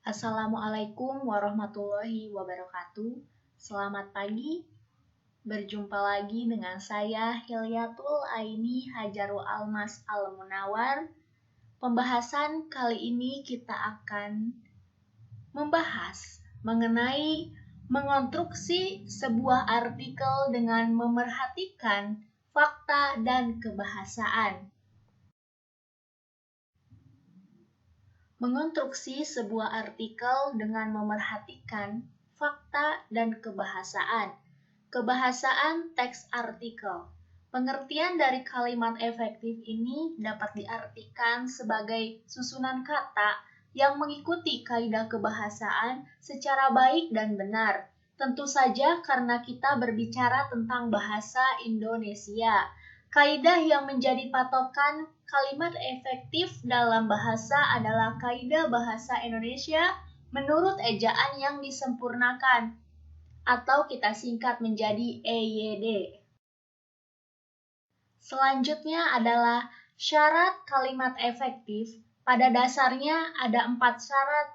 Assalamualaikum warahmatullahi wabarakatuh. Selamat pagi. Berjumpa lagi dengan saya Hilyatul Aini Hajarul Almas Al-Munawar. Pembahasan kali ini kita akan membahas mengenai mengonstruksi sebuah artikel dengan memerhatikan fakta dan kebahasaan. Mengonstruksi sebuah artikel dengan memerhatikan fakta dan kebahasaan. Kebahasaan teks artikel. Pengertian dari kalimat efektif ini dapat diartikan sebagai susunan kata yang mengikuti kaidah kebahasaan secara baik dan benar. Tentu saja karena kita berbicara tentang bahasa Indonesia. Kaidah yang menjadi patokan kalimat efektif dalam bahasa adalah kaidah bahasa Indonesia menurut ejaan yang disempurnakan, atau kita singkat menjadi EYD. Selanjutnya adalah syarat kalimat efektif. Pada dasarnya ada 4 syarat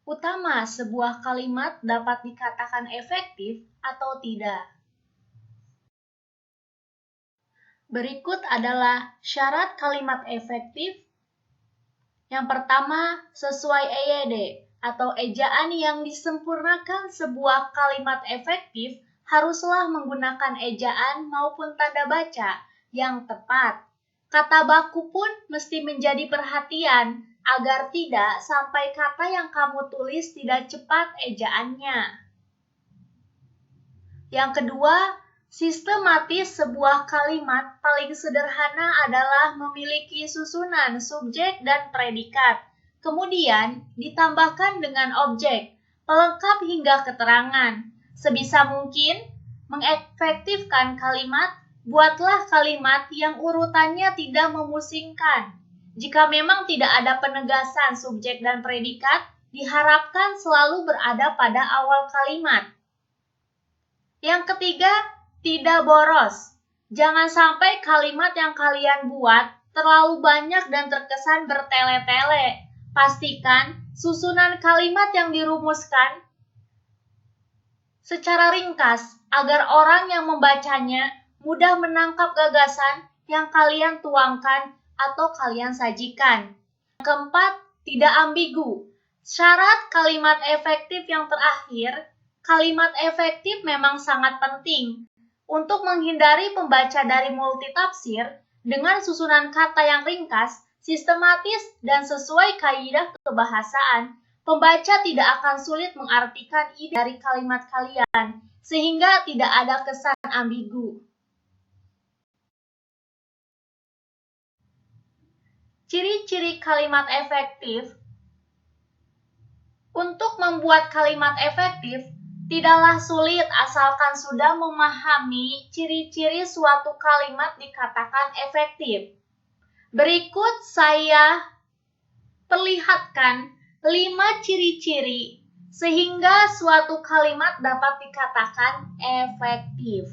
utama sebuah kalimat dapat dikatakan efektif atau tidak. Berikut adalah syarat kalimat efektif. Yang pertama, sesuai EYD atau ejaan yang disempurnakan. Sebuah kalimat efektif haruslah menggunakan ejaan maupun tanda baca yang tepat. Kata baku pun mesti menjadi perhatian agar tidak sampai kata yang kamu tulis tidak cepat ejaannya. Yang kedua, sistematis sebuah kalimat paling sederhana adalah memiliki susunan subjek dan predikat, kemudian ditambahkan dengan objek, pelengkap hingga keterangan. Sebisa mungkin, mengefektifkan kalimat, buatlah kalimat yang urutannya tidak memusingkan. Jika memang tidak ada penegasan subjek dan predikat, diharapkan selalu berada pada awal kalimat. Yang ketiga, tidak boros. Jangan sampai kalimat yang kalian buat terlalu banyak dan terkesan bertele-tele. Pastikan susunan kalimat yang dirumuskan secara ringkas agar orang yang membacanya mudah menangkap gagasan yang kalian tuangkan atau kalian sajikan. Yang keempat, tidak ambigu. Syarat kalimat efektif yang terakhir, kalimat efektif memang sangat penting untuk menghindari pembaca dari multitafsir. Dengan susunan kata yang ringkas, sistematis, dan sesuai kaidah kebahasaan. Pembaca tidak akan sulit mengartikan ide dari kalimat kalian, sehingga tidak ada kesan ambigu. Ciri-ciri kalimat efektif. Untuk membuat kalimat efektif, tidaklah sulit asalkan sudah memahami ciri-ciri suatu kalimat dikatakan efektif. Berikut saya perlihatkan 5 ciri-ciri sehingga suatu kalimat dapat dikatakan efektif.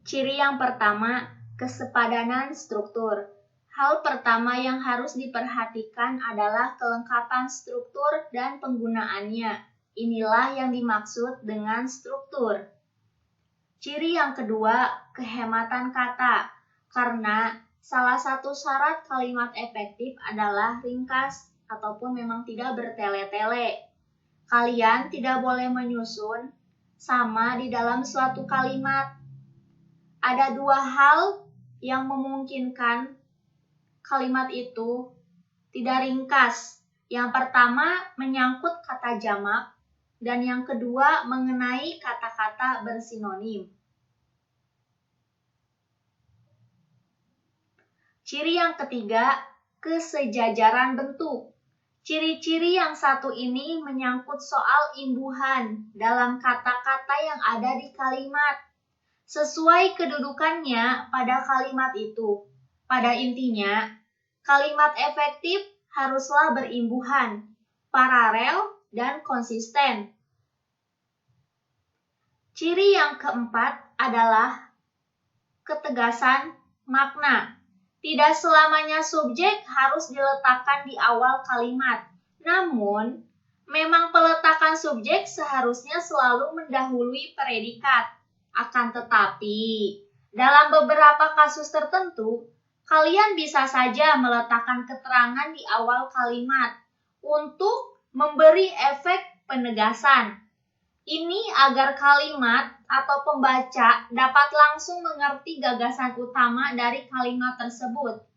Ciri yang pertama, kesepadanan struktur. Hal pertama yang harus diperhatikan adalah kelengkapan struktur dan penggunaannya. Inilah yang dimaksud dengan struktur. Ciri yang kedua, kehematan kata. Karena salah satu syarat kalimat efektif adalah ringkas ataupun memang tidak bertele-tele. Kalian tidak boleh menyusun sama di dalam suatu kalimat. Ada 2 hal yang memungkinkan kalimat itu tidak ringkas. Yang pertama menyangkut kata jamak dan yang kedua mengenai kata-kata bersinonim. Ciri yang ketiga, kesejajaran bentuk. Ciri-ciri yang satu ini menyangkut soal imbuhan dalam kata-kata yang ada di kalimat. Sesuai kedudukannya pada kalimat itu. Pada intinya, kalimat efektif haruslah berimbuhan, paralel, dan konsisten. Ciri yang keempat adalah ketegasan makna. Tidak selamanya subjek harus diletakkan di awal kalimat. Namun, memang peletakan subjek seharusnya selalu mendahului predikat. Akan tetapi, dalam beberapa kasus tertentu, kalian bisa saja meletakkan keterangan di awal kalimat untuk memberi efek penegasan. Ini agar kalimat atau pembaca dapat langsung mengerti gagasan utama dari kalimat tersebut.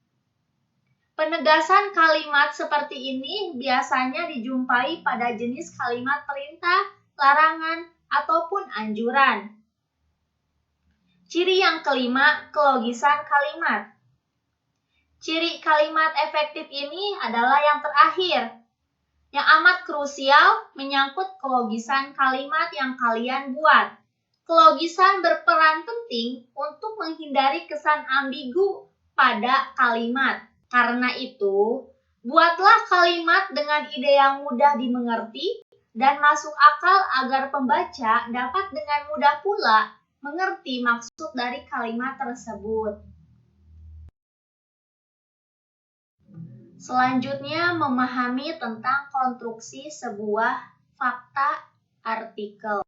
Penegasan kalimat seperti ini biasanya dijumpai pada jenis kalimat perintah, larangan, ataupun anjuran. Ciri yang kelima, kelogisan kalimat. Ciri kalimat efektif ini adalah yang terakhir, yang amat krusial menyangkut kelogisan kalimat yang kalian buat. Kelogisan berperan penting untuk menghindari kesan ambigu pada kalimat. Karena itu, buatlah kalimat dengan ide yang mudah dimengerti dan masuk akal agar pembaca dapat dengan mudah pula mengerti maksud dari kalimat tersebut. Selanjutnya, memahami tentang konstruksi sebuah fakta artikel.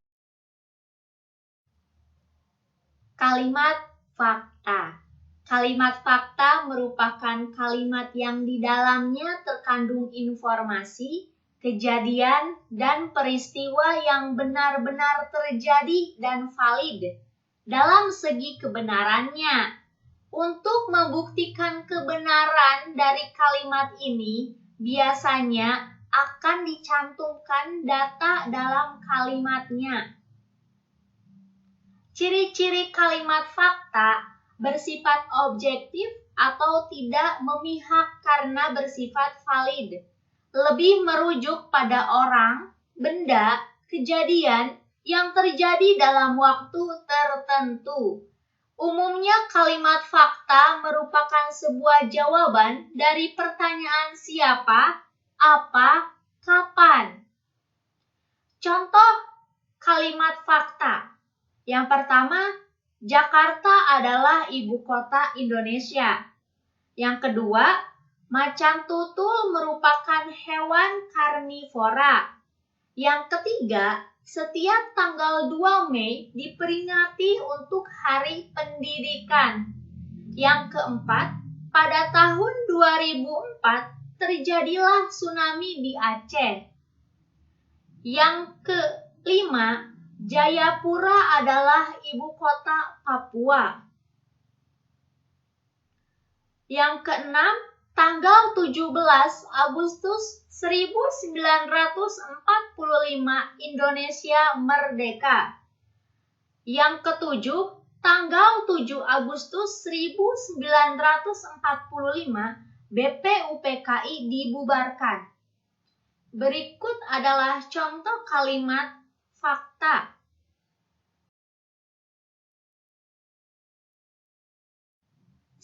Kalimat fakta. Kalimat fakta merupakan kalimat yang di dalamnya terkandung informasi, kejadian, dan peristiwa yang benar-benar terjadi dan valid dalam segi kebenarannya. Untuk membuktikan kebenaran dari kalimat ini, biasanya akan dicantumkan data dalam kalimatnya. Ciri-ciri kalimat fakta bersifat objektif atau tidak memihak karena bersifat valid, lebih merujuk pada orang, benda, kejadian yang terjadi dalam waktu tertentu. Umumnya kalimat fakta merupakan sebuah jawaban dari pertanyaan siapa, apa, kapan. Contoh kalimat fakta. Yang pertama, Jakarta adalah ibu kota Indonesia. Yang kedua, macan tutul merupakan hewan karnivora. Yang ketiga, setiap tanggal 2 Mei diperingati untuk Hari Pendidikan. Yang keempat, pada tahun 2004 terjadilah tsunami di Aceh. Yang kelima, Jayapura adalah ibu kota Papua. Yang keenam, tanggal 17 Agustus 1945 Indonesia merdeka. Yang ketujuh, tanggal 7 Agustus 1945 BPUPKI dibubarkan. Berikut adalah contoh kalimat fakta.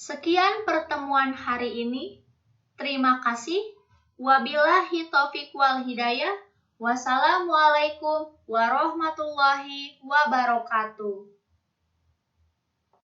Sekian pertemuan hari ini. Terima kasih. Wabillahi taufiq wal hidayah. Wassalamualaikum warahmatullahi wabarakatuh.